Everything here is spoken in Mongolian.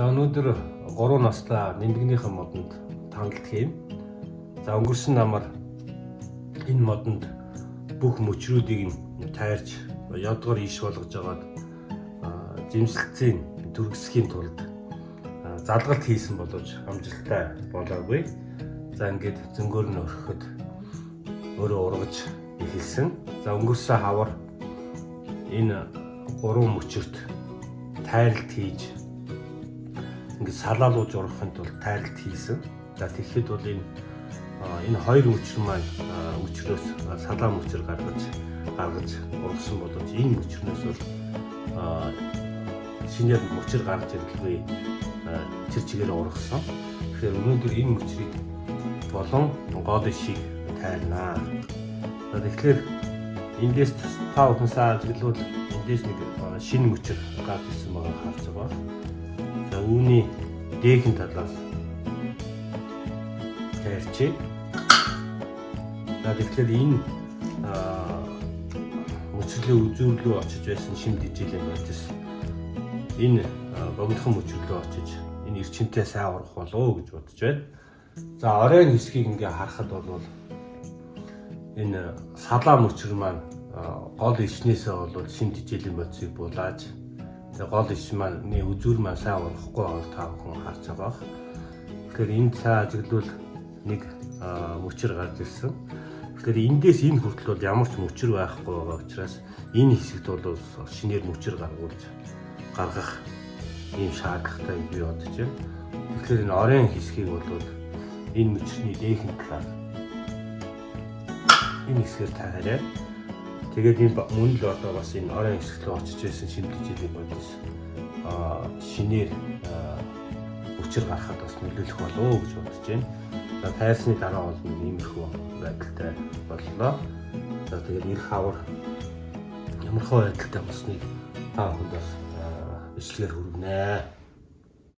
За өнөөдөр 3 настай нэмгэнийхэн модонд тандалт хийн. За өнгөрсөн намар энэ модонд бүх мөчрүүдийг нь тайрч ядгаар иш болгож агаад жимсэлцийн дүргэсхийн тулд залгалт хийсэн боловч амжилттай болоогүй. За ингээд зөнгөөр нь өрхөд өөрөө ургаж эхэлсэн. За өнгөрсөн хавар энэ 3 мөчөрт тайралт хийж ингээд салаалуулж ургахын тулд тайралт хийсэн. За тэгэхэд бол энэ хоёр мөчр маань өчрөөс салаа мөчр гаргаж ургасан боловч энэ мөчрнөөс бол шинээр мөчр гарч ирлгүй тэр чигээр ургасан. Тэгэхээр өнөөдөр энэ мөчрийг болон гол ишийг тайрнаа. За тэгэхээр эндээс та бүхэнсээ ажиглавал эндээс нэг шинэ мөчр гарч ирсэн байгаа харж байгаа. За үүний дээхэн талаас тайрчээ. За тэгэхээр энэ мөчрлийн үзүүрлөө очиж байсан шим дижилэн процесс энэ богинохон мөчрлөө очиж энэ эрчимтэй сайн урах болов гэж бодож байна. За оройн хэсгийг ингээ харахад бол энэ салаа мөчр маань гол ишнээсээ бол шим дижилэн процессыг булааж гол иш маань үзүүр маань сайн урахгүй байгааг та бүхэн харж байгаа. Тэгэхээр энд сайн ажиглавал нэг мөчр гарч ирсэн. Тэгэхээр эндээс энэ хүртэл бол ямар ч мөчр байхгүй байгаа учраас энэ хэсэгт бол шинээр мөчр гаргах ийм шаардлагатай би бодож байна. Тэгэхээр энэ оройн хэсгийг бол энэ мөчрний дээхэн талаар энэ хэсгээр таарай. Тэгээд энэ мөн л одоо бас энэ оройн хэсэгт очиж байсан шимтгэжлийн бодис шинээр мөчр гаргахад бас нөлөөлөх болов гэж бодож байна. За тайрсны дараа бол иймэрхүү байдалтай боллоо. За тэгээд эх хавар ямар хөө байдалтай болсныг та бүхэнд бас бичлэгээр хүргэнэ.